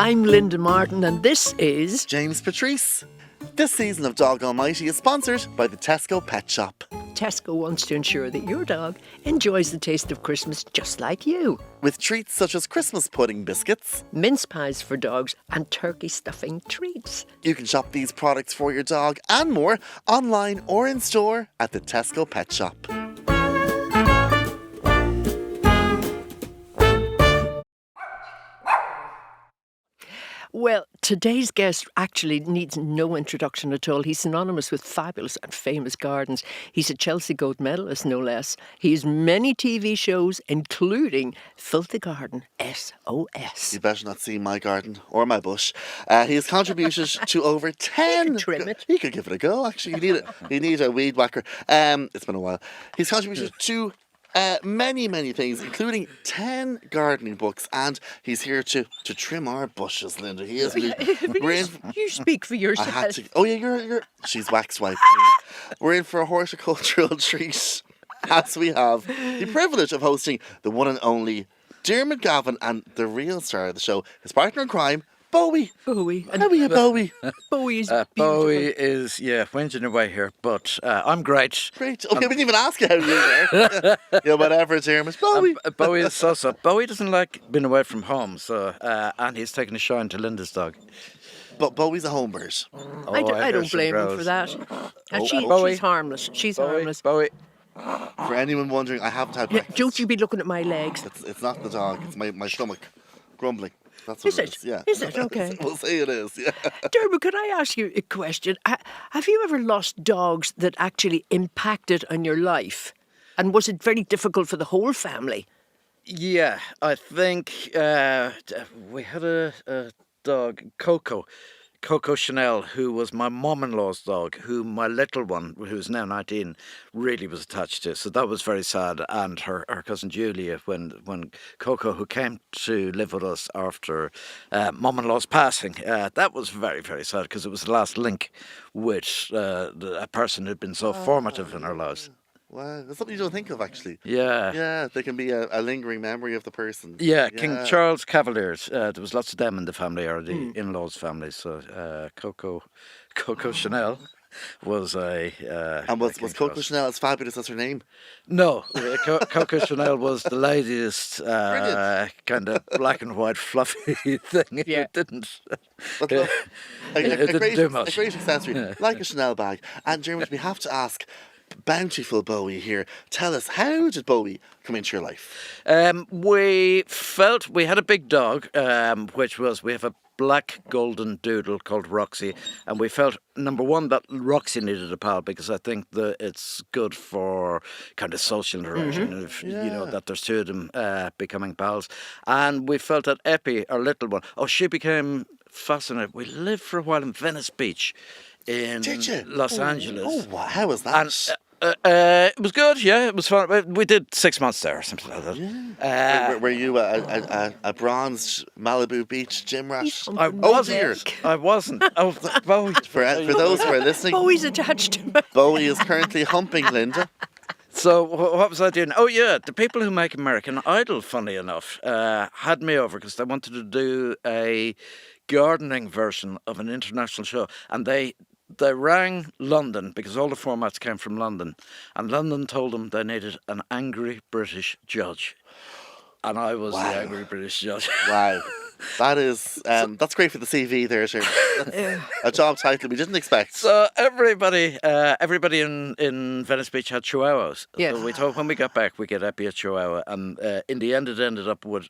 I'm Linda Martin, and this is James Patrice. This season of Dog Almighty is sponsored by the Tesco Pet Shop. Tesco wants to ensure that your dog enjoys the taste of Christmas just like you. With treats such as Christmas pudding biscuits, Mince pies for dogs and turkey stuffing treats. you can shop these products for your dog and more online or in store at the Tesco Pet Shop. Well, today's guest actually needs no introduction at all. He's synonymous with fabulous and famous gardens. He's a Chelsea Gold medalist, no less. He has many TV shows, including Filthy Garden, SOS. You better not see my garden or my bush. He has contributed to over 10... You could trim it. You could give it a go, actually. You need a weed whacker. It's been a while. He's contributed to many things, including 10 gardening books, and he's here to trim our bushes, Linda. He is. You speak for yourself. I had to. Oh yeah, you're. She's wax wiped. We're in for a horticultural treat, as we have the privilege of hosting the one and only Diarmuid Gavin and the real star of the show, his partner in crime, Bowie. Bowie. How are you, Bowie? Bowie is beautiful. Bowie is, whinging away here, but I'm great. Great. Okay, we didn't even ask you how you were. Yeah, whatever, Diarmuid. Bowie. Bowie is so. Bowie doesn't like being away from home, so and he's taking a shine to Linda's dog. But Bowie's a home bird. I don't blame him for that. And she's harmless. She's harmless. Bowie. For anyone wondering, I haven't had Yeah, breakfast. don't you be looking at my legs. It's not the dog. It's my stomach grumbling. That's what Is it it? is. Yeah. Is it? Okay. We'll say it is. Yeah. Diarmuid, could I ask you a question? Have you ever lost dogs that actually impacted on your life? And was it very difficult for the whole family? Yeah, I think we had a dog, Coco Chanel, who was my mum-in-law's dog, who my little one, who's now 19, really was attached to. So that was very sad. And her cousin Julia, when Coco, who came to live with us after mum-in-law's passing, that was very, very sad because it was the last link with a person who'd been so formative in our lives. Wow, that's something you don't think of, actually. Yeah. Yeah, there can be a lingering memory of the person. Yeah, King Charles Cavaliers. There was lots of them in the family, or the in-laws' family. So Coco Chanel was a... And was Coco Chanel as fabulous as her name? No, Coco Chanel was the laziest kind of black and white fluffy thing. Yeah. It didn't... But it didn't do much. A great accessory, like a Chanel bag. And Diarmuid, we have to ask... Bountiful Bowie here. Tell us, how did Bowie come into your life? We felt we had a big dog, we have a black golden doodle called Roxy, and we felt, number one, that Roxy needed a pal because I think that it's good for kind of social interaction, if you know that there's two of them becoming pals. And we felt that Eppie, our little one, she became fascinated. We lived for a while in Venice Beach in Los Angeles. Oh, wow. How was that? And it was good, yeah, it was fun. We did 6 months there or something like that. Yeah. Were you a bronzed Malibu Beach gym rat? I wasn't. Bowie. For those who are listening, Bowie's attached to me. Bowie is currently humping Linda. So what was I doing? Oh yeah, the people who make American Idol, funny enough, had me over because they wanted to do a gardening version of an international show, and they rang London because all the formats came from London, and London told them they needed an angry British judge, and I was the angry British judge. Wow. That is, that's great for the CV there, sure. A job title we didn't expect. So everybody in Venice Beach had chihuahuas. Yes. So we thought when we got back we get Eppie a chihuahua, and in the end it ended up with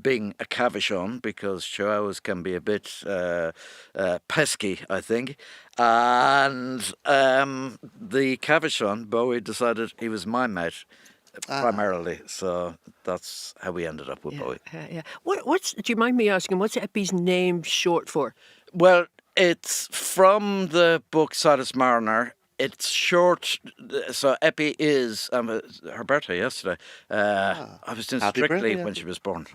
being a Cavachon because chihuahuas can be a bit pesky, I think. And the Cavachon, Bowie decided he was my mate. Primarily, so that's how we ended up with Bowie. Yeah. Do you mind me asking, what's Eppie's name short for? Well, it's from the book Silas Mariner. It's short, so Eppie is her birthday yesterday. I was doing Happy Strictly birthday, when she was born,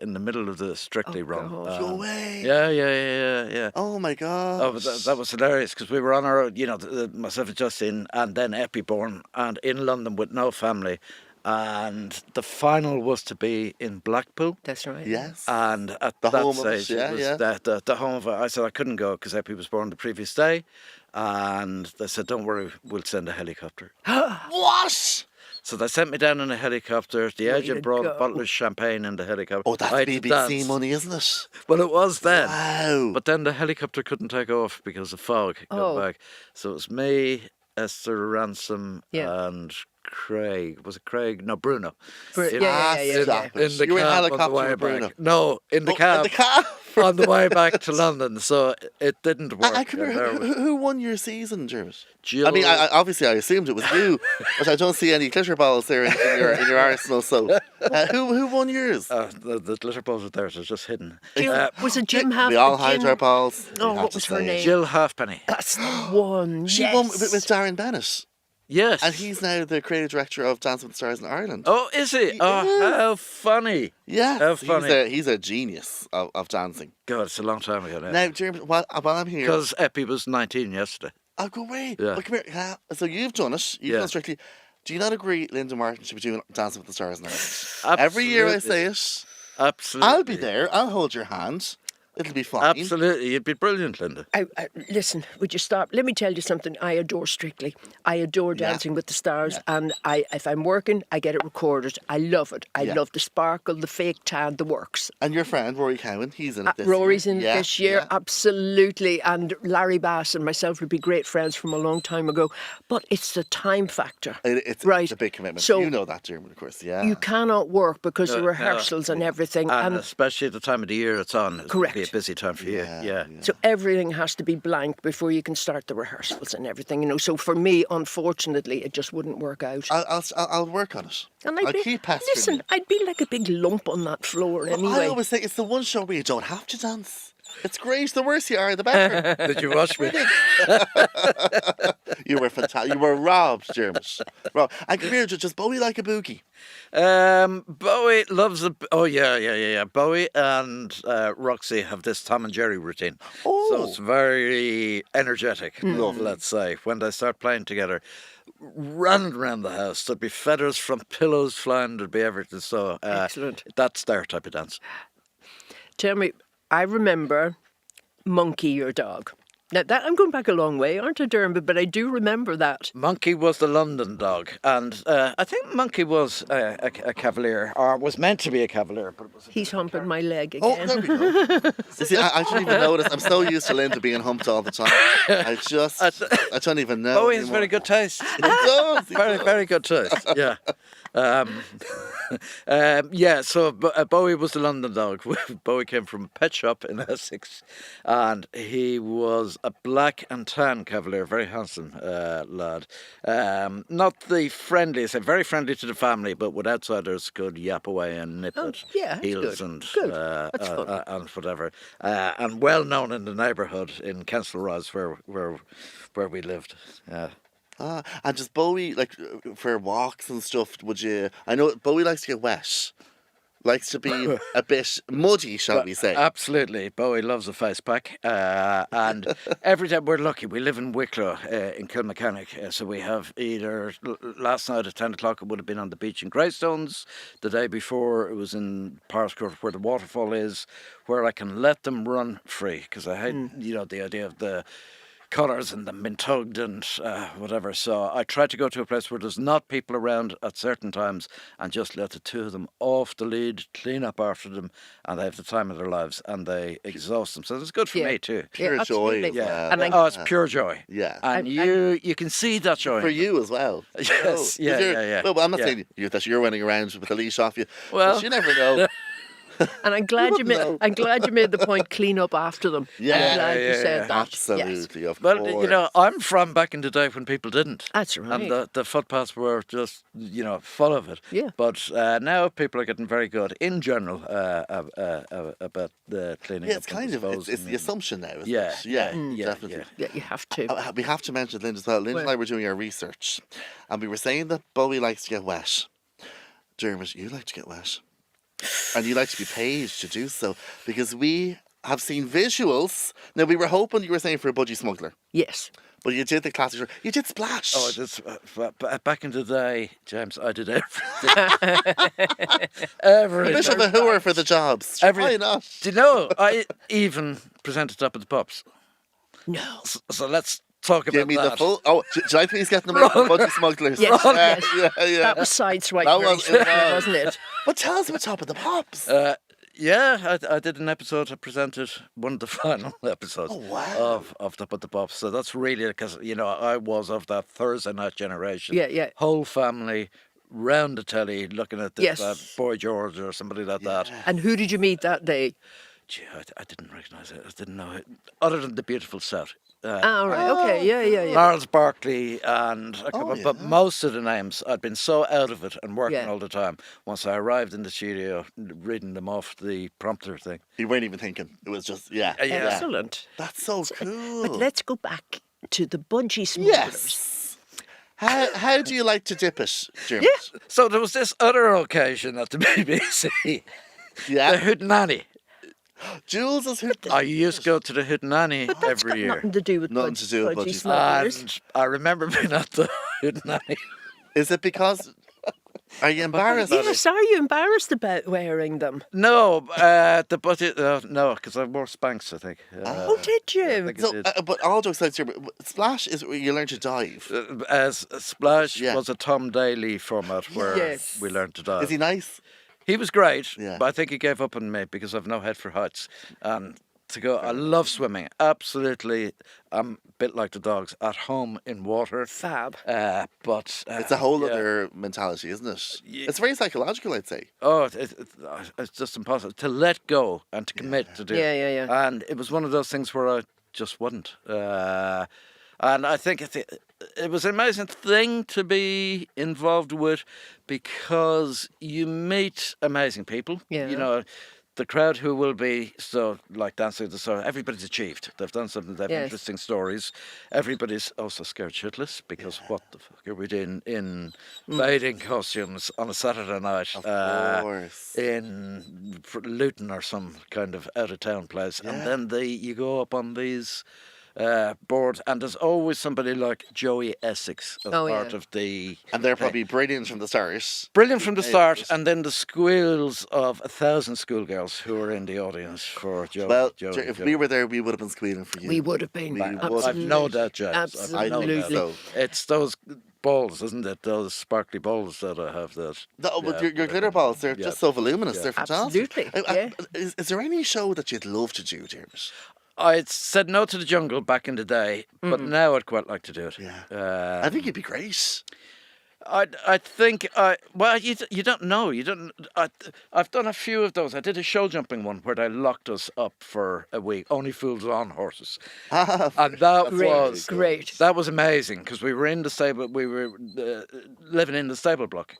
in the middle of the Strictly run. No way. Yeah. Oh my god. Oh, that was hilarious because we were on our own, myself and Justin, and then Eppie born, and in London with no family. and the final was to be in Blackpool. That's right. Yes. And at The that home of it, stage, it was yeah. the home of it. I said I couldn't go because Eppie was born the previous day. And they said, don't worry, we'll send a helicopter. What? So they sent me down in a helicopter. The Way agent to brought go. a bottle of champagne in the helicopter. Oh, that's I had to BBC dance. money, isn't it? Well, it was then. Wow. But then the helicopter couldn't take off because of fog got Oh. back. So it was me, Esther Ransom, Yeah. and Craig. Was it Craig? No, Bruno. Stop it. In the You were in cab helicopter on the way with Bruno. back. No, in the Oh, cab. in the cab. On the way back to London. So it didn't work. I come here. Who won your season, Dermot? Jill, I mean, obviously, I assumed it was you, but I don't see any glitter balls there in your arsenal. So, who won yours? the glitter balls were there, so it's just hidden. Was it Jim Half? We all hide Jim- our balls. Oh, we have what to was her say. name? Jill Halfpenny. That's the one. She yes. won with Darren Bennett, Yes. and he's now the creative director of Dancing with the Stars in Ireland. Oh, is he? Oh, is. how funny. Yes, How funny. he's a genius of dancing. God, it's a long time ago now. Now, Dermot, while I'm here, Because Eppie was 19 yesterday. I'll go away. Yeah. But come here. So you've done it. You've Yeah. done Strictly. Do you not agree Linda Martin should be doing Dancing with the Stars in Ireland? Every year I say it. Absolutely. I'll be there. I'll hold your hand. It'll be fine. Absolutely. You'd be brilliant, Linda. Listen, would you stop? Let me tell you something. I adore Strictly. I adore Dancing with the Stars, and if I'm working, I get it recorded. I love it. I love the sparkle, the fake tan, the works. And your friend Rory Cowan, he's in it this Rory's year. in it this year, absolutely. And Larry Bass and myself would be great friends from a long time ago. But it's the time factor. It's right. a big commitment. So you know that, Dermot, of course. Yeah. you cannot work because of rehearsals and everything. And especially at the time of the year it's on. It's Correct. Be a busy time for you. Yeah. So everything has to be blank before you can start the rehearsals and everything, you know. So for me, unfortunately, it just wouldn't work out. I'll work on it. And I'll keep pestering listen, you. I'd be like a big lump on that floor I anyway. always say it's the one show where you don't have to dance. It's great. The worse you are, the better. Did you watch me? You were fantastic. You were robbed, Dermot. Robbed. And come here, does Bowie like a boogie? Bowie loves a... Oh, yeah. Bowie and Roxy have this Tom and Jerry routine. Oh. So it's very energetic, let's say, when they start playing together. Running around the house. There'd be feathers from pillows flying. There'd be everything. So Excellent. That's their type of dance. Tell me, I remember Monkey, your dog. Now, I'm going back a long way, aren't I, Dermot? But I do remember that. Monkey was the London dog, and I think Monkey was a cavalier, or was meant to be a cavalier, but it was... He's humping my leg Oh, again. there we go. You see, I didn't even notice. I'm so used to Linda being humped all the time. I don't even know. Bowie has anymore. very good taste. He does. He Very, does. very good taste. Yeah. So Bowie was the London dog. Bowie came from a pet shop in Essex, and he was a black and tan cavalier, very handsome lad. Not the friendliest, very friendly to the family, but with outsiders could yap away and nip at that's heels good. and Good. That's fun. and whatever. And well known in the neighbourhood in Kensal Rise where we lived. Yeah. And just Bowie, like, for walks and stuff, would you... I know Bowie likes to get wet. Likes to be a bit muddy, shall we say. Absolutely. Bowie loves a face pack. And every time we're lucky, we live in Wicklow in Kilmechanic. So we have either... Last night at 10 o'clock, it would have been on the beach in Greystones. The day before, it was in Parscourt, where the waterfall is, where I can let them run free. Because I hate, the idea of the colours and them being tugged and whatever. So I try to go to a place where there's not people around at certain times and just let the two of them off the lead, clean up after them, and they have the time of their lives and they exhaust themselves. It's good for me too. Pure joy. absolutely. As Yeah. well. It's pure joy. Yeah. And you can see that joy. For you as well. Yes, Oh, yeah. Well, I'm not Yeah. saying that you're running around with a leash off you. Well- But you never know. And I'm glad you made. know. I'm glad you made the point. Clean up after them. Yeah. I'm glad you said that. Absolutely, Yes. of Well, course. I'm from back in the day when people didn't. That's right. And the footpaths were just, full of it. Yeah. But now people are getting very good in general about the cleaning Yeah, up. it's and kind of it's disposing the assumption now, isn't Yeah, it? Yeah, yeah, definitely. Yeah, you have to. We have to mention Linda as well. Linda and I were doing our research, and we were saying that Bowie likes to get wet. Dermot, you like to get wet, and you like to be paid to do so because we have seen visuals. Now we were hoping you were saying for a budgie smuggler, Yes. But you did the classic. You did Splash. Oh, back in the day, James, I did everything. A bit of a everything. hooer for the jobs. Why not? Do you know, I even presented Top of the Pops. No. So let's talk about Give me that. the full. Oh, should I please get them a bunch of smugglers? Yes, yes. Yeah. That was sideswiped That very was- it quickly, was. wasn't it? But tell us about Top of the Pops. Yeah, I did an episode. I presented one of the final episodes of Top of the Pops. So that's really because I was of that Thursday night generation. Yeah. Whole family round the telly looking at this Yes. Boy George or somebody like that. And who did you meet that day? Gee, I didn't recognise it. I didn't know it. Other than the beautiful set. Right. Okay. Yeah. Lars Barkley and a couple, but most of the names I'd been so out of it and working all the time. Once I arrived in the studio, reading them off the prompter thing. You weren't even thinking. It was just Excellent. That's so cool. But let's go back to the budgie smugglers. Yes. How do you like to dip it, Jim? Yeah. So there was this other occasion at the BBC. Yeah. The Hootenanny. Jules is who. I used to go to the Hootenanny But that's every got year. nothing to do with Nothing to do with budgie budgie smugglers. And I remember being at the Hootenanny. Is it because? Are you embarrassed? Yes, are you embarrassed about wearing them? No, no, because I wore Spanx, I think. Oh, did you? I think I So, did. but all jokes aside, Jim, Splash is where you learn to dive. As Splash Yeah. was a Tom Daly format where Yes. we learned to dive. Is he nice? He was great, Yeah. but I think he gave up on me because I've no head for heights. And to go, I love swimming. Absolutely, I'm a bit like the dogs, at home in water. Fab. But It's a whole yeah. other mentality, isn't it? It's very psychological, I'd say. Oh, it's just impossible to let go and to commit to do. Yeah. And it was one of those things where I just wouldn't. And I think it was an amazing thing to be involved with because you meet amazing people. Yeah. The crowd who will be like Dancing with the Stars, everybody's achieved. They've done something, they've Yes. interesting stories. Everybody's also scared shitless because what the fuck are we doing in bathing costumes on a Saturday night? Of course. In Luton or some kind of out of town place. And then you go up on these boards, and there's always somebody like Joey Essex as part of the. And they're probably brilliant from the start. Brilliant from the start, and then the squeals of 1,000 schoolgirls who are in the audience for Joey. Well, Joey, if Joey. we were there, we would have been squealing for you. We would have been. We would. I've no doubt, James. Absolutely. So. It's those balls, isn't it? Those sparkly balls that I have. No, but your glitter balls, they're just so voluminous. They're fantastic. Absolutely, Is there any show that you'd love to do, James? I said no to the jungle back in the day, but now I'd quite like to do it. Yeah. I think you'd be great. I think you don't know. I've done a few of those. I did a show jumping one where they locked us up for a week. Only fools on horses, and that was great. That was amazing because we were in the stable. We were living in the stable block.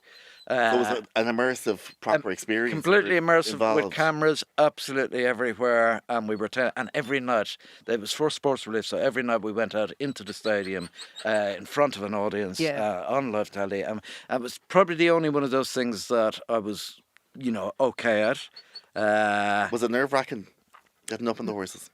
It was an immersive, proper experience. Completely immersive with involved. cameras absolutely everywhere, and we were and every night there was for sports relief. So every night we went out into the stadium in front of an audience on live telly, and it was probably the only one of those things that I was, okay at. Was it nerve-wracking getting up on the horses?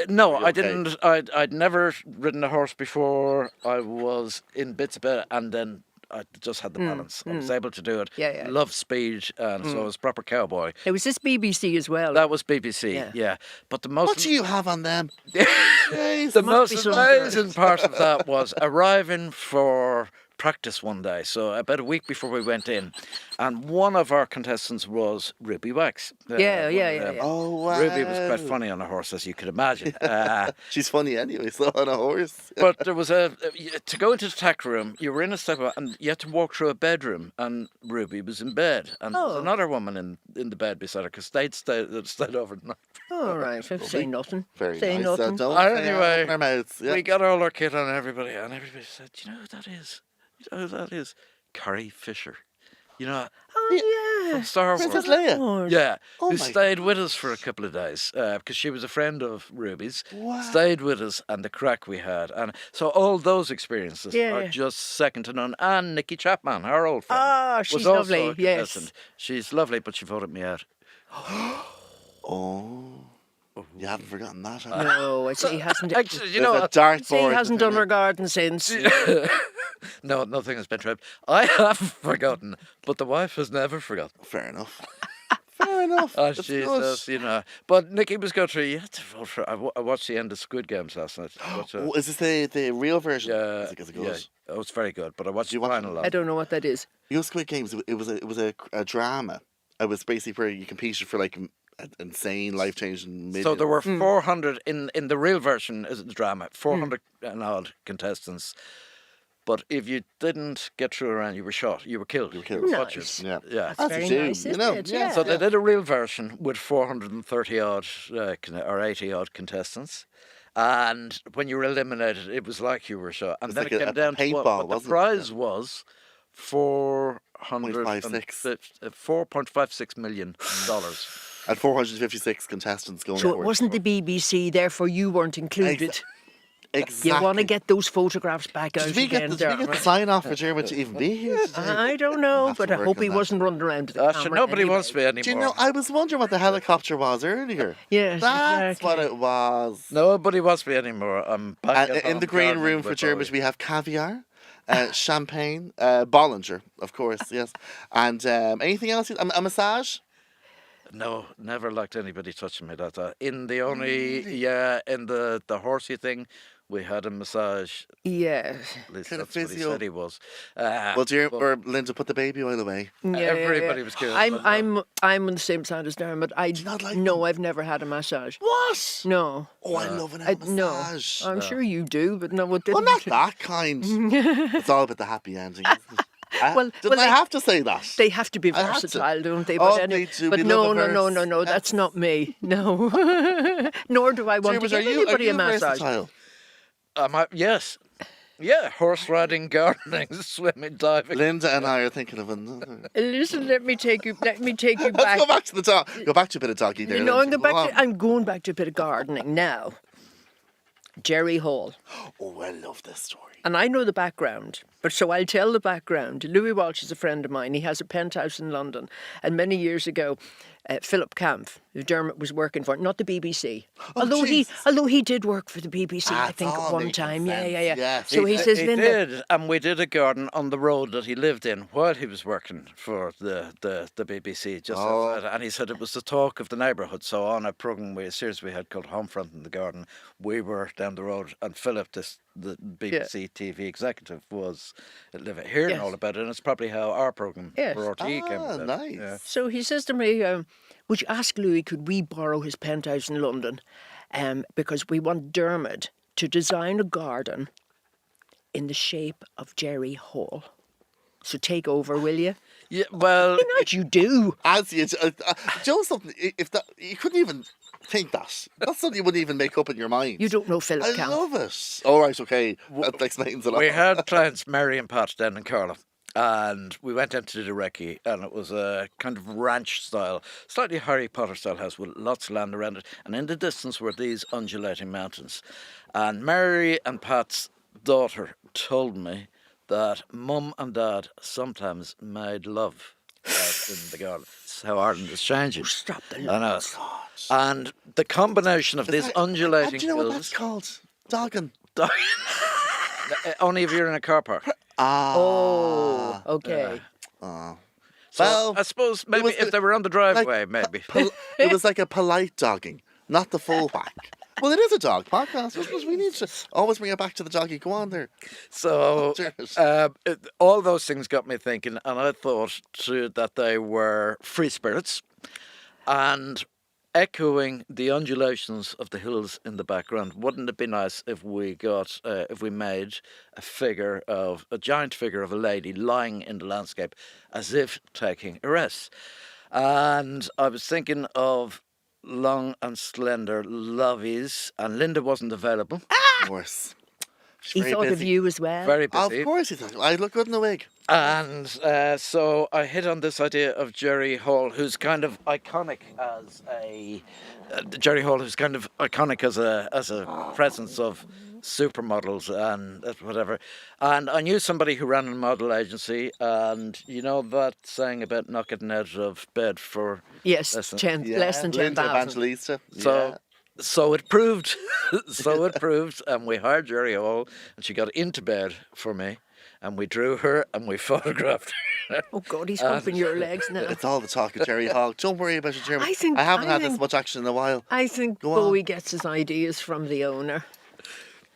No, I didn't. I'd never ridden a horse before. I was in bits of it, and then I just had the balance. I was able to do it. Yeah. Love speed, and so I was proper cowboy. It was this BBC as well. That was BBC, yeah. But the most What do you have on them? the most be some amazing part of that was arriving for practice one day. So about a week before we went in, and one of our contestants was Ruby Wax. Yeah. Oh, wow. Ruby was quite funny on a horse, as you could imagine. She's funny anyway, so on a horse. But there was to go into the tack room, you were in a stable and you had to walk through a bedroom, and Ruby was in bed, and there was another woman in the bed beside her because they'd stayed overnight. All right, say nothing. Very say nice. nothing. Don't Anyway, open our mouths. Yeah. We got all our kit on everybody, and everybody said, "Do you know who that is? You know who that is? Carrie Fisher. You know, Oh from Star Wars. Princess Leia. Lord. Yeah, Oh who my stayed with us for a couple of days because she was a friend of Ruby's. Wow. Stayed with us, and the crack we had, and so all those experiences are Yeah. just second to none. And Nikki Chapman, our old friend, Ah, was she's also lovely, a yes. contestant. She's lovely, but she voted me out. Oh. You haven't forgotten that, have you? No, I'd say he hasn't. Actually, you There's know a what? I'd say he dartboard. hasn't done her garden since. No, nothing has been tripped. I have forgotten, but the wife has never forgotten. Fair enough. Fair enough. Oh, It's Jesus, good. you know. But Nicky was going through, you had to vote for. I watched the end of Squid Games last night. Oh, is this the real version? Yeah, Is it good? yeah, it was very good. But I watched Did you the watch it? final I one. don't know what that is. You know, Squid Games. It was a drama. It was basically where you competed for like an insane, life changing. So there were 400 in the real version. Is the drama 400 and odd contestants. But if you didn't get through a round, you were shot. You were killed. You were killed. Nice. Yeah. Yeah. That's very a shame, nice, you isn't know. it? Yeah. Yeah. So they did a real version with 430 odd or 80 odd contestants. And when you were eliminated, it was like you were shot. And It's then like it a came down to paintball, what the wasn't it? prize was 4.56 million dollars. And 456 contestants going So for it wasn't the BBC, therefore you weren't included. Exactly. You want to get those photographs back out Did we again, get the Diarmuid. sign off for Diarmuid to even be here today? I don't know, have but to I work hope on he that. wasn't running around to the Sure, camera. nobody anyway. wants me anymore. Do you know, I was wondering what the helicopter was earlier. Yes, That's exactly. what it was. Nobody wants me anymore. I'm back at In home the green gardening room for with Diarmuid, Bowie. we have caviar, champagne, Bollinger, of course, yes. And anything else? A massage? No, never liked anybody touching me. In the in the horsey thing, we had a massage. Yeah. At least Kind of that's what he physio. said he was. Well, or Linda, put the baby oil away. Everybody was good, but I'm on the same side as Diarmuid. I you not like no, them? I've never had a massage. What? No. Oh, I love an I, no. massage. I'm sure you do, but no, it didn't. Well, not that kind. It's all about the happy ending, isn't it? Well, Didn't I they- have to say that? They have to be I have to. versatile, don't they? Oh, But, they do. but We no, love a no, verse. that's not me. No. Nor do I want to Diarmuid, give anybody a massage. versatile? yes, yeah, horse riding, gardening, swimming, diving. Linda and I are thinking of another. Listen, let me take you back. Let's go back to the dog. Go back to a bit of doggy there. No, Linda. Go on. I'm going back to a bit of gardening now. Jerry Hall. Oh, I love this story. And I know the background, but so I'll tell the background. Louis Walsh is a friend of mine. He has a penthouse in London. And many years ago, Philip Camp, who Dermot was working for, not the BBC. Oh, although he did work for the BBC, I That's think, at all one making time. Yeah. sense, yes. So he says, He Linda, did, and we did a garden on the road that he lived in while he was working for the BBC. Just Oh. outside, and he said it was the talk of the neighbourhood. So on a program, a series we had called Homefront in the Garden, we were down the road, and Philip, the BBC TV executive, was hearing Yes. all about it, and it's probably how our program Yes. for RTE came about. Nice. Yeah. So he says to me, would you ask Louis, could we borrow his penthouse in London? Because we want Dermot to design a garden in the shape of Jerry Hall. So take over, will you? Yeah, well, Not you do. As you, Joe, something. If that you couldn't even think that. That's something you wouldn't even make up in your mind. You don't know Philip I Camp. love it. All right, okay. That explains a lot. we had clients, Mary and Pat, down in Carla. And we went into the recce, and it was a kind of ranch style, slightly Harry Potter style house with lots of land around it. And in the distance were these undulating mountains. And Mary and Pat's daughter told me that Mum and Dad sometimes made love out in the garden. That's how Ireland is changing. Stop the I know. And the combination of these undulating Do you know what hills. that's called? Dogging. Only if you're in a car park. Oh, okay. Oh. So Well, I suppose maybe was if they were on the driveway, maybe. It was like a polite dogging, not the full whack. Well, it is a dog podcast. But we need to always bring it back to the doggy. Go on there. So Cheers. all those things got me thinking, and I thought too that they were free spirits, and echoing the undulations of the hills in the background. Wouldn't it be nice if we got if we made a giant figure of a lady lying in the landscape as if taking a rest? And I was thinking of long and slender lovies, and Linda wasn't available. Of course. She's He very thought of busy. you as well. Very busy. Of course he thought. I look good in the wig. And so I hit on this idea of Jerry Hall, who's kind of iconic as a presence of supermodels and whatever. And I knew somebody who ran a model agency, and you know that saying about not getting out of bed for Yes, less than- less than Linda 10,000. Evangelista. So So it proved. So it proved. And we hired Jerry Hall, and she got into bed for me. And we drew her and we photographed her. Oh God, he's humping your legs now. It's all the talk of Jerry Hall. Don't worry about it, Jeremy. I haven't had this think- much action in a while. I think Go on. Bowie gets his ideas from the owner.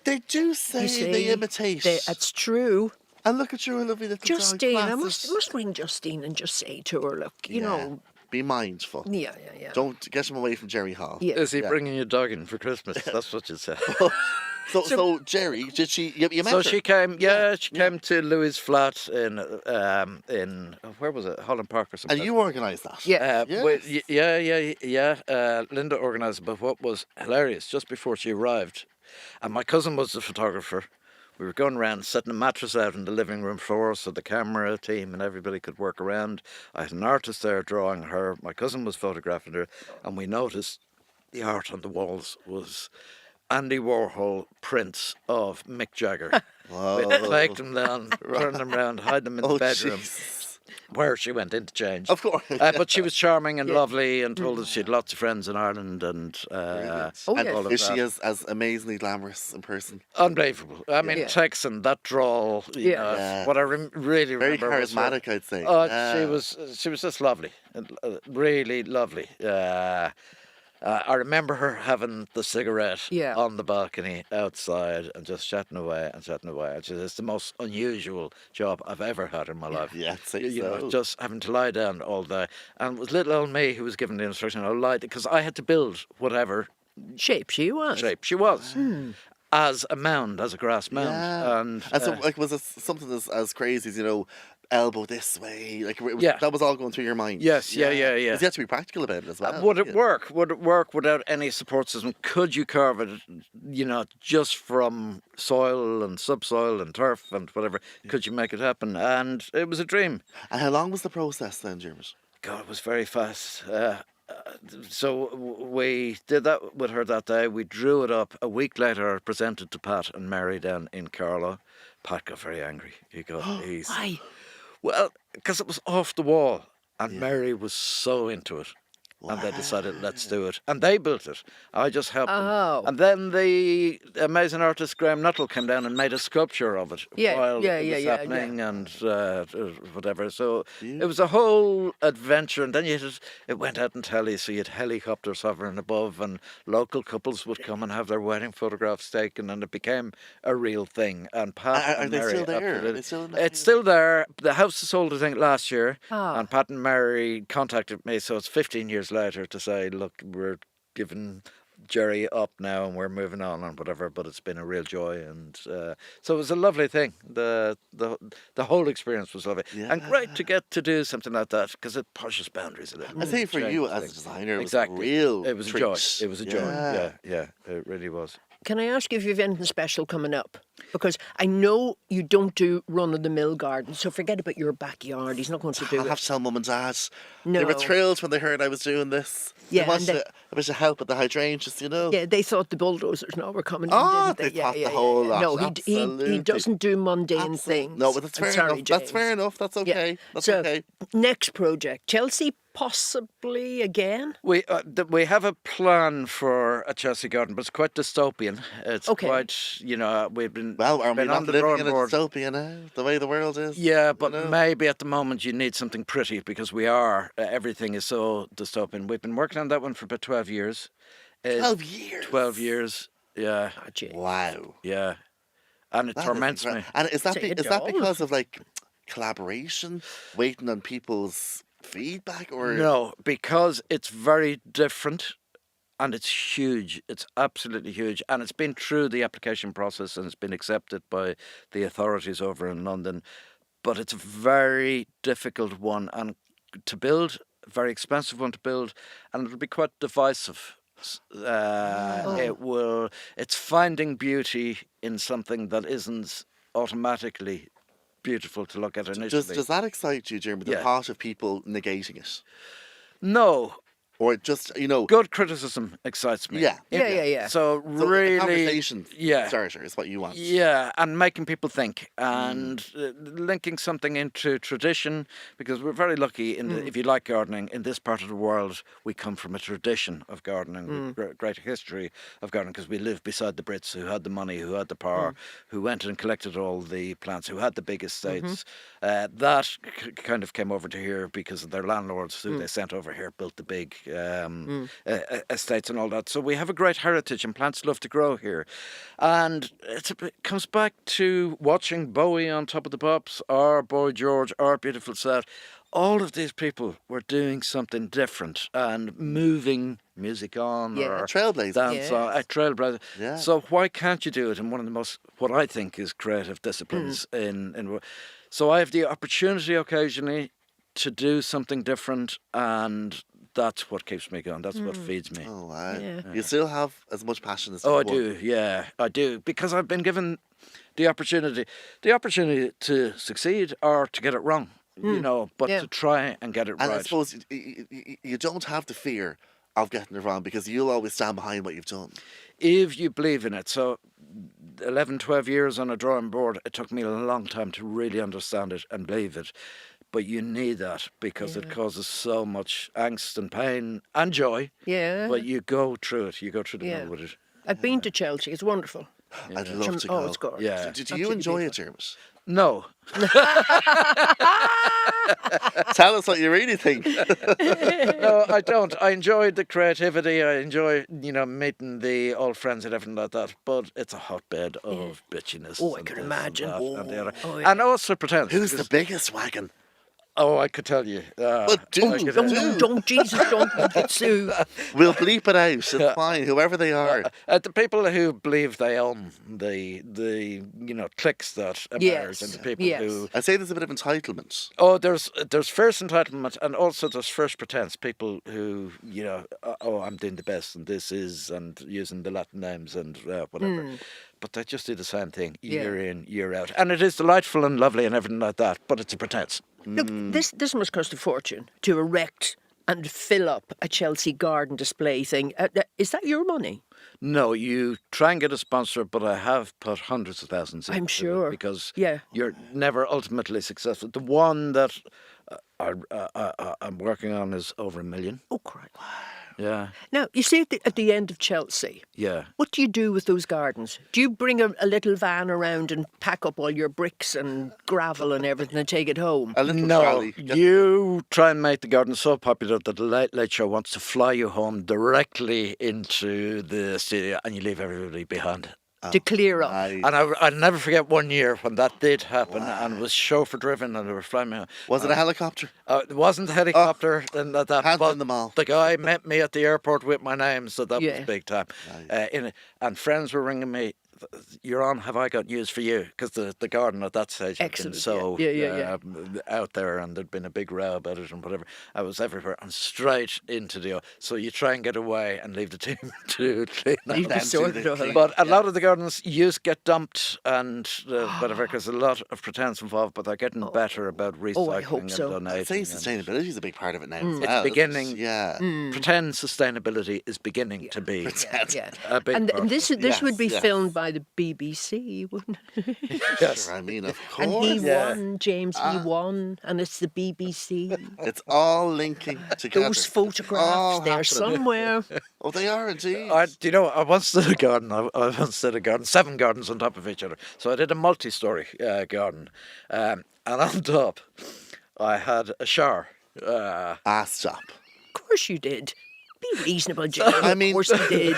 They do say You see, they imitate. That's true. And look at your lovely little Justine, dog. I Class must ring Justine and just say to her, look, you know, Be mindful. yeah. Don't get him away from Jerry Hall. Yeah. Is he bringing your dog in for Christmas? That's what you said. So Jerry, did she? You met So her? she came, she came to Louis' flat in where was it, Holland Park or something. And you organised that. Yeah. Linda organised it, but what was hilarious, just before she arrived, and my cousin was the photographer. We were going around setting a mattress out on the living room floor so the camera team and everybody could work around. I had an artist there drawing her. My cousin was photographing her, and we noticed the art on the walls was Andy Warhol prints of Mick Jagger. Whoa. We'd take them down, turn them around, hide them in the bedroom, Jesus. where she went in to change. Of course. But she was charming and lovely, and told us she had lots of friends in Ireland, and Brilliant. Oh, and yes. all of Is that. she as amazingly glamorous in person? Unbelievable. I mean, Yeah. Texan, that drawl, you know, Yeah. what I really Very remember was her- charismatic, I'd say. Oh, Yeah. she was just lovely, really lovely. I remember her having the cigarette Yeah. on the balcony outside and just chatting away and chatting away. It's the most unusual job I've ever had in my life. Yeah, I'd say You know, so. just having to lie down all day. And it was little old me who was given the instruction. I lied because I had to build whatever Shape she was. shape she was. As a mound, as a grass mound. Yeah. And so, like, was it something as crazy as, elbow this way? Like, Yeah. that was all going through your mind. Yes, yeah. Because you had to be practical about it as well. Would it yeah. work? Would it work without any support system? Could you carve it, just from soil and subsoil and turf and whatever? Could you make it happen? And it was a dream. And how long was the process then, Dermot? God, it was very fast. So we did that with her that day. We drew it up. A week later, I presented to Pat and Mary down in Carlow. Pat got very angry. He got, Why? well, because it was off the wall. And Mary was so into it. And they decided, let's do it. And they built it. I just helped Oh. them. And then the amazing artist Graham Nuttall came down and made a sculpture of it Yeah, while it was yeah. happening and whatever. So it was a whole adventure. And then it went out in telly, so you had helicopters hovering above, and local couples would come and have their wedding photographs taken, and it became a real thing. And Pat Are and they Mary still there? absolutely- Are they still in the It's still there. The house was sold, I think, last year. Ah. And Pat and Mary contacted me, so it's 15 years later, to say, look, we're giving Jerry up now and we're moving on and whatever, but it's been a real joy. And so it was a lovely thing. The whole experience was lovely. And great to get to do something like that, because it pushes boundaries a little. I think for you Changes as a things. designer, it Exactly. was a real It was a treat. joy. It was a joy. Yeah, it really was. Can I ask you if you've anything special coming up? Because I know you don't do run-of-the-mill gardens, so forget about your backyard. He's not going to do I'll have it. to tell Mum and Dad. They were No. thrilled when they heard I was doing this. Yeah, They and wanted a bit of help with the hydrangeas, Yeah, they thought the bulldozers now were coming Oh, in, didn't they thought the whole lot, No, he absolutely. doesn't do mundane things. No, but that's I'm fair sorry, enough. That's James. fair enough. That's okay. Yeah. That's So, okay. next project, Chelsea possibly again? We have a plan for a Chelsea garden, but it's quite dystopian. It's Okay. quite, we've been Well, are we been not on the living drawing in a board. dystopia now? The way the world is? Yeah, but know? maybe at the moment you need something pretty, because we are. Everything is so dystopian. We've been working on that one for about 12 years. 12 years? 12 years, yeah, Ah, gee. Wow. yeah. And it That is torments me. incredible. And is that, Say it is that does. because of, like, collaboration, waiting on people's feedback, or...? No, because it's very different. And it's huge. It's absolutely huge. And it's been through the application process and it's been accepted by the authorities over in London. But it's a very difficult one and to build, a very expensive one to build, and it'll be quite divisive. It's finding beauty in something that isn't automatically beautiful to look at initially. Does that excite you, Jeremy, the Yeah. thought of people negating it? No. or just Good criticism excites me. Yeah. Yeah. So So really, a conversation yeah. starter is what you want. Yeah, and making people think and linking something into tradition, because we're very lucky if you like gardening in this part of the world, we come from a tradition of gardening, with great history of gardening, because we live beside the Brits who had the money, who had the power, who went and collected all the plants, who had the big estates. That kind of came over to here because of their landlords who they sent over here, built the big estates and all that. So we have a great heritage, and plants love to grow here. And it comes back to watching Bowie on Top of the Pops, or Boy George, or Beautiful Sad. All of these people were doing something different and moving music on, Yeah. or Trailblazers. dance on, a trailblazer. Yeah. So why can't you do it in one of the most, what I think is creative disciplines in so I have the opportunity occasionally to do something different, and that's what keeps me going. That's what feeds me. Oh, wow. Yeah. You still have as much passion as Oh, I before. do. Yeah, I do, because I've been given the opportunity to succeed or to get it wrong. But Yeah. to try and get it And right. I suppose you don't have the fear of getting it wrong because you'll always stand behind what you've done. If you believe in it. So 11, 12 years on a drawing board, it took me a long time to really understand it and believe it. But you need that, because it causes so much angst and pain and joy. Yeah. But you go through it. You go through the Yeah. mill with it. I've been to Chelsea. It's wonderful. I'd love to go. Oh, it's gorgeous. Yeah. Do you Absolutely enjoy beautiful. it, Dermot? No. Tell us what you really think. No, I don't. I enjoyed the creativity. I enjoy, meeting the old friends and everything like that. But it's a hotbed of bitchiness. Oh, I and can this imagine. And, that and the other. Oh, yeah. And also pretense. Who's the biggest wagon? Oh, I could tell you. But do, I could- Don't, Jesus, don't get sued. We'll bleep it out. It's fine, whoever they are. The people who believe they own the cliques that emerge, Yes, and the people yes. who I'd say there's a bit of entitlement. Oh, there's first entitlement, and also there's first pretense. People who, I'm doing the best, and this is, and using the Latin names and whatever. But they just do the same thing year in, year out. And it is delightful and lovely and everything like that, but it's a pretense. Look, this must cost a fortune to erect and fill up a Chelsea garden display thing. Is that your money? No, you try and get a sponsor, but I have put hundreds of thousands into I'm sure. it, because Yeah. you're never ultimately successful. The one that I'm working on is over $1 million. Oh, crap. Yeah, Now, you see at the end of Chelsea, yeah. what do you do with those gardens? Do you bring a little van around and pack up all your bricks and gravel and everything and take it home? A little No, trolley. you try and make the garden so popular that the Late Late Show wants to fly you home directly into the studio, and you leave everybody behind. To clear up. Aye. And I'll never forget one year when that did happen, and it was chauffeur driven, and they were flying me home. Was it a helicopter? It wasn't a helicopter, and that, Hands but on them all. the guy met me at the airport with my name, so that Yeah. was big time. And friends were ringing me. You're on. Have I got news for you? Because the garden at that stage had been Excellent, so yeah. out there, and there'd been a big row about it and whatever. I was everywhere and straight into the. So you try and get away and leave the team to clean up. Leave the Them sort do of the all clean. that. But a lot of the gardens used get dumped and whatever, because a lot of pretense involved, but they're getting better about recycling hope and so. I'd donating. say and sustainability is a big part of it now. As It's well. beginning. Yeah. Pretend sustainability is beginning to be Yeah. a big And part. this would be filmed by the BBC, wouldn't it? Yes. Sure, I mean, of And he course. won, James, he won, and it's the BBC. It's all linking together. Those It's photographs, all they're happening. somewhere. Oh, they are indeed. Do you know, I once did a garden. I once did a garden, 7 gardens on top of each other. So I did a multi-story garden, and on top, I had a shower. Stop. Of course you did. Be reasonable, James. I mean- Of course you did.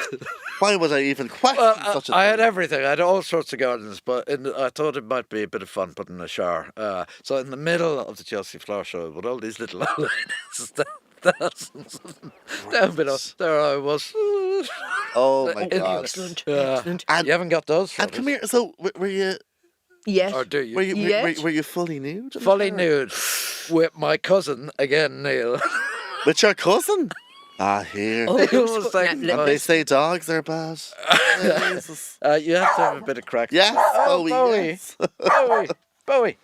Why would I even question such a I thing? had everything. I had all sorts of gardens, but I thought it might be a bit of fun putting a shower. So in the middle of the Chelsea Flower Show, with all these little lines, thousands of them down below, there I was. Oh my It- God. Excellent, Yeah. excellent. And- You haven't got those? And come here. So were you Yes. Or do you? Yes. were you fully nude? Fully nude with my cousin again, Neil. With your cousin? Here. Oh, He was those- like, let- And they say dogs are bad. Jesus. You have to have a bit of crack. Yes, Oh, Bowie, Bowie. yes. Bowie,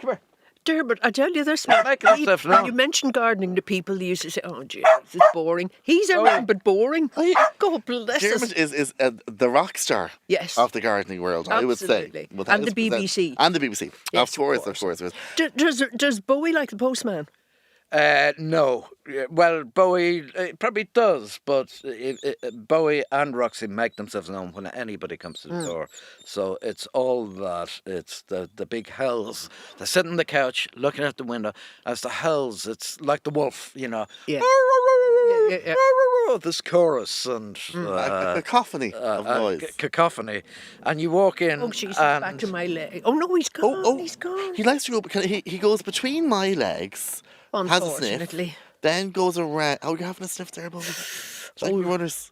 come here. Dermot, I tell you this, Make yourself when known. you mention gardening to people, they used to say, "Oh, Jesus, it's boring." He's everything but boring. God bless Dermot us. is the rock star Yes. of the gardening world, I would say. Absolutely. without And the BBC. And the BBC. Yes, of course. Does Bowie like the postman? No. Well, Bowie probably does, but Bowie and Roxy make themselves known when anybody comes to the door. So it's all that. It's the big hells. They sit on the couch looking out the window. As the hells, it's like the wolf, you know. Yeah. This chorus and A cacophony of noise. cacophony. And you walk in. Oh, Jesus, and back to my leg. Oh, no, he's gone. He's gone. He likes to go. He goes between my legs, has a sniff, Unfortunately. then goes around. Oh, you're having a sniff there, Bobby. Thank you, runners.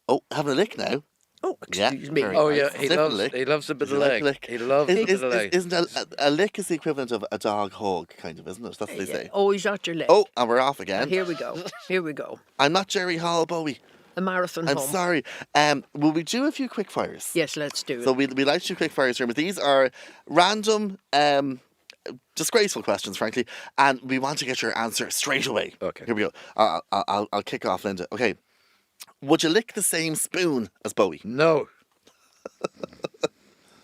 Oh, having a lick now. Oh, excuse me. very Oh nice. yeah, Sniff and lick. he loves a bit Does of he like leg. a lick? He loves a bit of leg. Isn't a lick is the equivalent of a dog hug, kind of, isn't it? That's what they say. Oh, he's at your leg. Oh, and we're off again. Here we go. Here we go. I'm not Jerry Hall, Bowie. A marathon I'm home. sorry. Will we do a few quick fires? Yes, let's do it. So we like to do quick fires here, but these are random, disgraceful questions, frankly, and we want to get your answer straight away. Okay. Here we go. I'll kick off, Linda. Okay. Would you lick the same spoon as Bowie? No.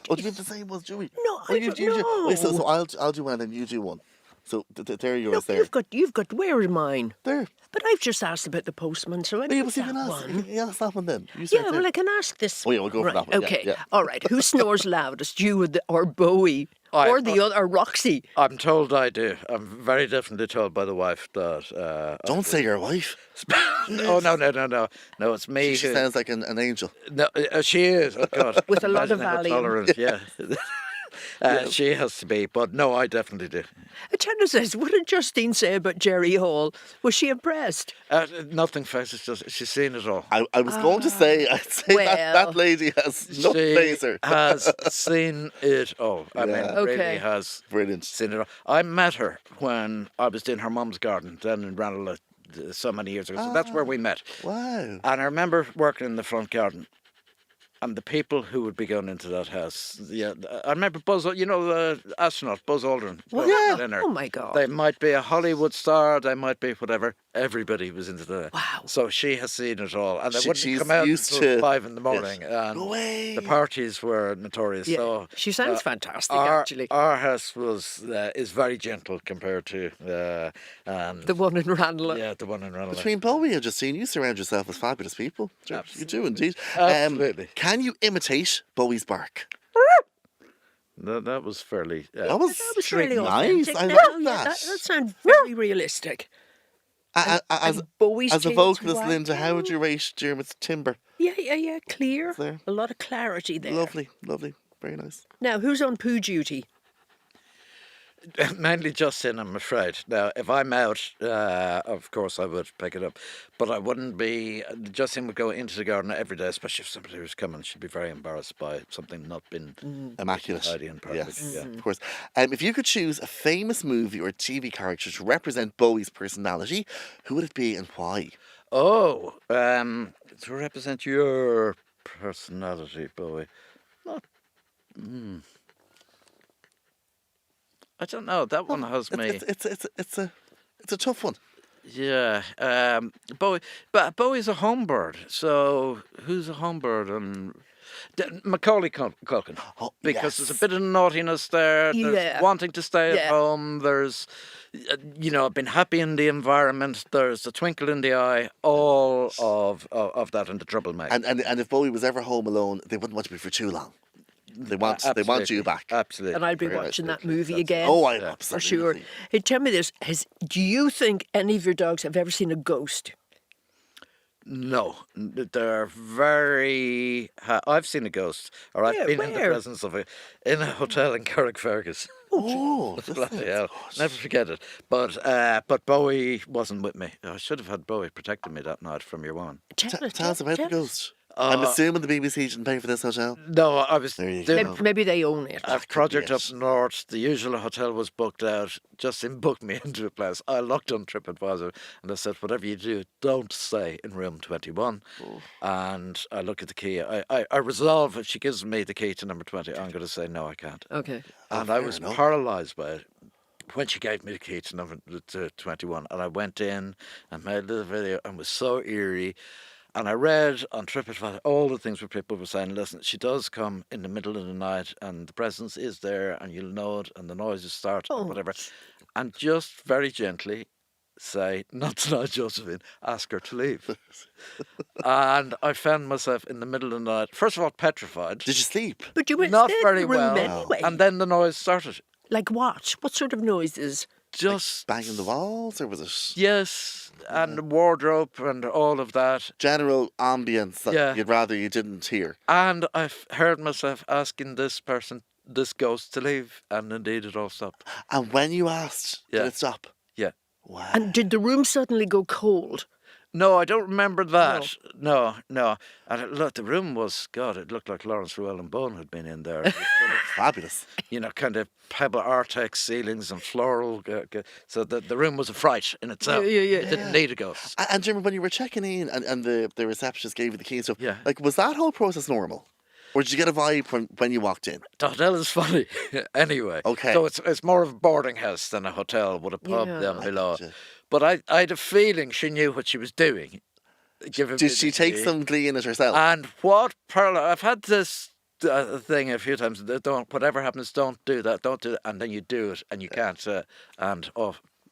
Oh, do you have the same one, Joey? No, Oh, I don't know. Wait, so I'll do one and you do one. So there are yours No, there. you've got. Where are mine? There. But I've just asked about the postman, so I Yeah, need but see, you that can ask. one. Yeah, that's that one then. You start Yeah, there. well, I can ask this. Oh, yeah, we'll go for right. that one, yeah, Okay, yeah. all right. Who snores loudest, you or Bowie, or the other, or Roxy? I'm told I do. I'm very definitely told by the wife that. Don't say your wife. Oh no! It's me. She who- sounds like an angel. No, she is. Oh God. With a lot of Imagine how Valium. tolerant, yeah. She has to be, but no, I definitely do. Tell says, what did Justine say about Jerry Hall? Was she impressed? Nothing face. It's just she's seen it all. I was going to say, I'd say Well. that lady has no She phaser. has seen it all. I mean, Yeah. really Okay. has Brilliant. seen it all. I met her when I was doing her mum's garden down in Ranelagh so many years ago. So that's where we met. Wow. And I remember working in the front garden. And the people who would be going into that house, yeah, I remember Buzz, you know, the astronaut, Buzz Aldrin. Well, was yeah. dinner. Oh, my God. They might be a Hollywood star, they might be whatever. Everybody was into that. Wow. So she has seen it all. And they She's wouldn't come out used until to 5 in the morning. And Go away. the parties were notorious. Yeah. So She sounds fantastic, our, actually. Our house is very gentle compared to and The one in Ranelagh. yeah, the one in Ranelagh. Between Bowie and Justine, you surround yourself with fabulous people. You do indeed. Absolutely. Can you imitate Bowie's bark? That was fairly. That was really nice. authentic. I No, like yeah, that. that sounds very realistic. As And Bowie's a tail's vocalist, wagging. Linda, how would you rate Dermot's timbre? Yeah, clear. There. A lot of clarity there. Lovely, very nice. Now, who's on poo duty? Mainly Justin, I'm afraid. Now, if I'm out, of course I would pick it up. But I wouldn't be. Justin would go into the garden every day, especially if somebody was coming. She'd be very embarrassed by something not been Immaculate. tidy and perfect. Yes, Yeah. of course. If you could choose a famous movie or TV character to represent Bowie's personality, who would it be and why? Oh, to represent your personality, Bowie. Not. I don't know. That one has me. It's a tough one. Yeah, Bowie, but Bowie's a home bird. So who's a home bird? And Macaulay Culkin, because there's a bit of naughtiness there. There's Yeah. wanting to stay at Yeah. home. There's, been happy in the environment. There's a twinkle in the eye. All of that and the troublemaker. And if Bowie was ever home alone, they wouldn't want to be for too long. They want you back. Absolutely. And I'd be Very watching nice. that movie again. Oh, I For absolutely. sure. Hey, tell me this. Do you think any of your dogs have ever seen a ghost? No, they're very. I've seen a ghost, or I've Yeah, been in the where? presence of it in a hotel in Carrickfergus. Oh, Bloody hell. Never forget it. But Bowie wasn't with me. I should have had Bowie protecting me that night from your one. tell us about the ghost. I'm Uh, assuming the BBC didn't pay for this hotel. No, I was There you doing go. Maybe they own it. a project up north. The usual hotel was booked out. Justin booked me into a place. I looked on TripAdvisor and I said, whatever you do, don't stay in room 21. And I look at the key. I resolve, if she gives me the key to number 20, I'm going to say, no, I can't. Okay. And I fair was enough. paralysed by it. when she gave me the key to 21, and I went in and made a little video and was so eerie. And I read on TripAdvisor all the things where people were saying, listen, she does come in the middle of the night and the presence is there and you'll know it and the noises start and whatever. And just very gently say, not tonight, Josephine, ask her to leave. And I found myself in the middle of the night, first of all, petrified. Did you sleep? But you were Not staying very in the room well. anyway. And then the noise started. Like what? What sort of noises? Just Banging the walls, or was it yes, and the wardrobe and all of that. general ambience that Yeah. you'd rather you didn't hear? And I've heard myself asking this ghost to leave, and indeed it all stopped. And when you asked, Yeah. did it stop? Yeah. Wow. And did the room suddenly go cold? No, I don't remember that. No. And look, the room was, God, it looked like Lawrence Llewellyn Bone had been in there. It was full of, Fabulous. kind of pebble Artex ceilings and floral. So the room was a fright in itself. Yeah. It didn't need a ghost. And do you remember when you were checking in and the receptionist gave you the key and stuff? Yeah. Like, was that whole process normal? Or did you get a vibe when you walked in? The hotel is funny anyway. Okay. So it's more of a boarding house than a hotel with a pub Yeah. down below. Gotcha. But I had a feeling she knew what she was doing. Did she take some glee in it herself? And what parallel? I've had this thing a few times. Don't, whatever happens, don't do that. Don't do that. And then you do it, and you can't. And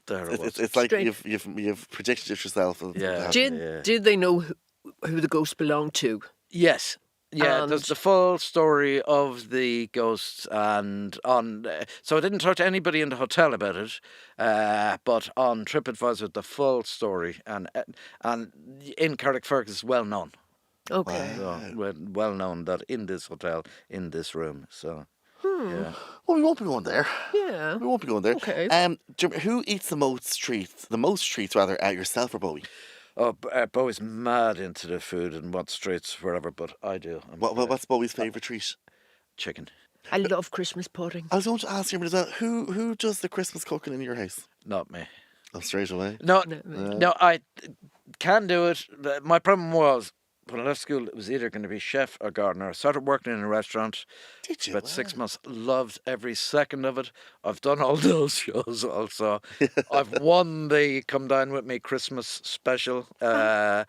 there it was. It's like Strange. you've predicted it yourself. Yeah. Did they know who the ghost belonged to? Yes. Yeah, And- there's the full story of the ghosts, and so I didn't talk to anybody in the hotel about it, but on TripAdvisor the full story, and in Carrickfergus is well known, Okay. well known that in this hotel, in this room, so yeah. Well, we won't be going there. Yeah. We won't be going there. Okay. Who eats the most treats? The most treats, rather, yourself or Bowie? Oh, Bowie's mad into the food and wants treats wherever, but I do. What's Bowie's favourite treat? Chicken? I love Christmas pudding. I was going to ask you as well. Who does the Christmas cooking in your house? Not me. Oh, straight away. No, I can do it. My problem was, when I left school, it was either going to be chef or gardener. I started working in a restaurant. Did you? About 6 months. Loved every second of it. I've done all those shows also. I've won the Come Down With Me Christmas special. So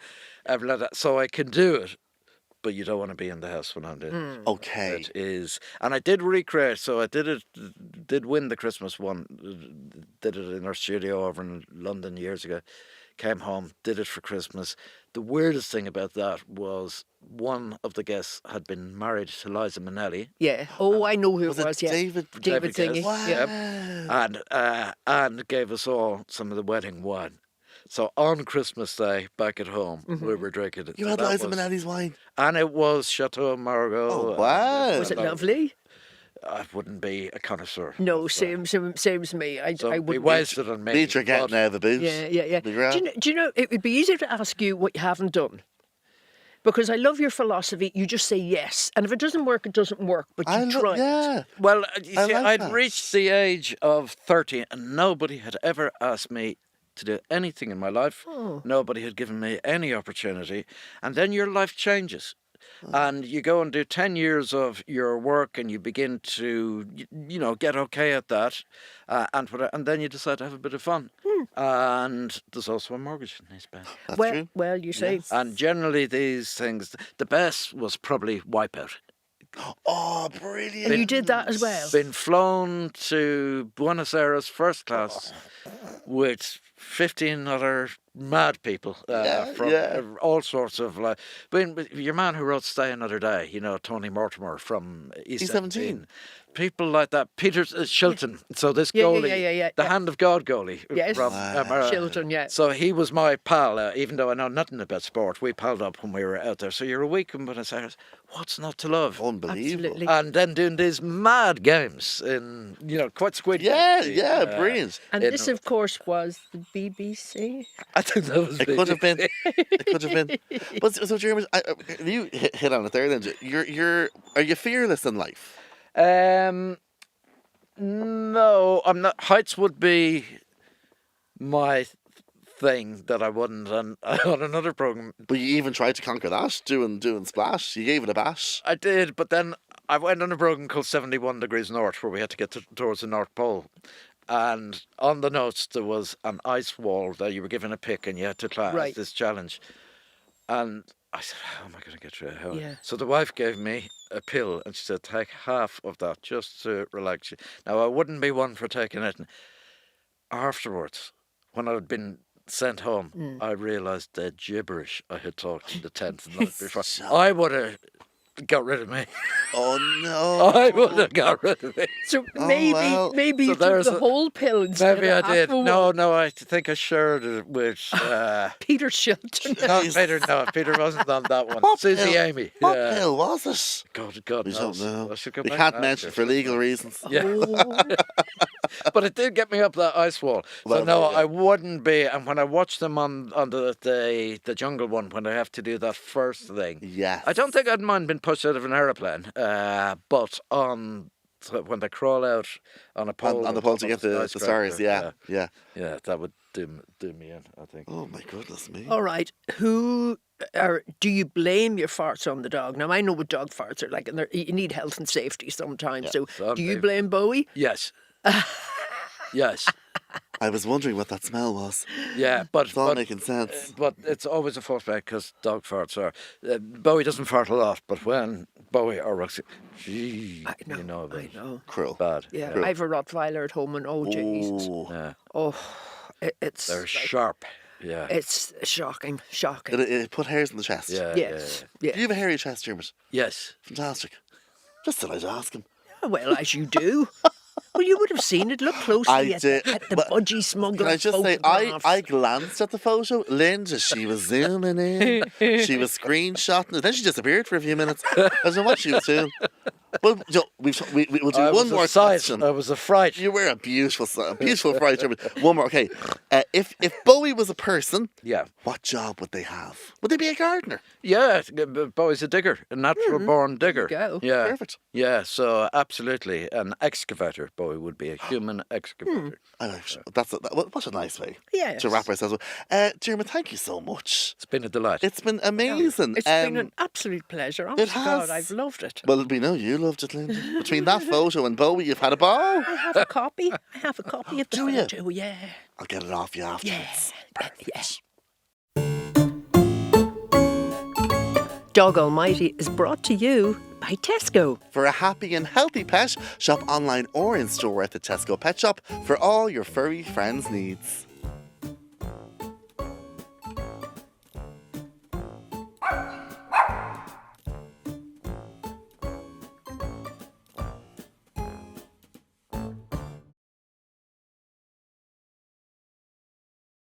I can do it. But you don't want to be in the house when I'm doing it. Okay. It is. And I did recreate, so I did win the Christmas one. Did it in our studio over in London years ago. Came home, did it for Christmas. The weirdest thing about that was one of the guests had been married to Liza Minnelli. Yeah. Oh, I know who Was it it was. Yeah. David? David Guest. thingy. Wow. Yep. And gave us all some of the wedding wine. So on Christmas Day, back at home, we were drinking it. You So had that Liza was- Minnelli's wine. And it was Chateau Margaux. Oh, and- wow. Was it lovely? I wouldn't be a connoisseur. No, same as me. I So we wouldn't. wasted on me. Beat your getting but- out of the booth. Yeah. Be grand. Do you know? It would be easier to ask you what you haven't done. Because I love your philosophy. You just say yes, and if it doesn't work, it doesn't work. But you try. Yeah. Well, you I see, like I'd that. reached the age of 30 and nobody had ever asked me to do anything in my life. Oh. Nobody had given me any opportunity. And then your life changes. And you go and do 10 years of your work and you begin to, get okay at that. And then you decide to have a bit of fun. And there's also a mortgage that needs to pay. That's Well, true. well, you say. Yes. And generally these things, the best was probably Wipeout. Oh, brilliant. And you did that as well. Been flown to Buenos Aires first class with 15 other mad people from all sorts of like. But your man who wrote "Stay Another Day," Tony Mortimer from E17. People like that. Peter Shilton. So this Yeah, goalie, yeah. the Hand of God goalie Yes. from Chilton, yeah. So he was my pal, even though I know nothing about sport. We palled up when we were out there. So you're a week in Buenos Aires. What's not to love? Unbelievable. Absolutely. And then doing these mad games in, quite squid. Yeah, brilliant. And this, of course, was the BBC. I think that was It could have been. It could have been. But so, Jeremy, you hit on it there. Then are you fearless in life? No, I'm not. Heights would be my thing that I wouldn't. And on another program, But you even tried to conquer that, doing Splash. You gave it a bash. I did, but then I went on a program called 71 Degrees North, where we had to get towards the North Pole. And on the notes there was an ice wall that you were given a pick and you had to try Right. this challenge. And I said, how am I going to get through it? How? Yeah. So the wife gave me a pill and she said, take half of that just to relax you. Now, I wouldn't be one for taking it. And afterwards, when I'd been sent home, I realised the gibberish I had talked in the tent the night before. I would have got rid of me. Oh no! I would have got rid of me. So Oh, maybe well. maybe So you took there's the a- whole pill instead Maybe I of half did. of No, one. no, I think I shared it with... Peter Shilton. no, Peter, no, Peter wasn't on that one. What Susie pill? Amy. What Yeah. pill was it? God We knows. don't know. I should go We back can't and mention ask for her. legal reasons. Yeah. Oh. But it did get me up that ice wall. So Well, no, there you go. I wouldn't be. And when I watch them on the jungle one, when they have to do that first thing, Yes. I don't think I'd mind being pushed out of an aeroplane. But when they crawl out on a pole, on the pole to get the stars. skyscraper, Yeah. yeah, that would do me in, I think. Oh my goodness me. All right. Do you blame your farts on the dog? Now I know what dog farts are like, and you need health and safety sometimes. So Some do you people- blame Bowie? Yes. Yes. I was wondering what that smell was. Yeah, but It's all making sense. But it's always a force back because dog farts are. Bowie doesn't fart a lot, but when Bowie or Roxy, gee, I know. you know, about I know. Cruel. bad. Yeah, True. I have a Rottweiler at home, and oh Jesus, Ooh. Yeah, oh, it's they're like- sharp. Yeah, It's shocking. It put hairs in the chest. yeah, Yes. Do Yeah. you have a hairy chest, Dermot? yes. Fantastic. Just thought I'd ask him. Well, as you do. Well, you would have seen it. Look closely I at, did. at the But budgie smuggler. Can I just say, I glanced at the photo. Linda, she was zooming in. She was screenshotting it. Then she disappeared for a few minutes. I don't know what she was doing. But you know, we'll do I one was more a sight. question. I was a fright. You were a beautiful fright. One more. Okay. If Bowie was a person, Yeah, what job would they have? Would they be a gardener? yeah. Bowie's a digger, a natural born digger. go. Yeah, Perfect. yeah. So absolutely, an excavator. Bowie would be a human excavator. I know. What a nice way Yes. to wrap ourselves up. Dermot, thank you so much. It's been a delight. It's been amazing. It's been an absolute pleasure. Honest to God, has. I've loved it. Well, we know you loved it, Linda. Between that photo and Bowie, you've had a ball. I have a copy. I have a copy of the Do you? photo. Yeah. I'll get it off you Yeah. afterwards. Dog Almighty is brought to you by Tesco. For a happy and healthy pet, shop online or in store at the Tesco Pet Shop for all your furry friends' needs.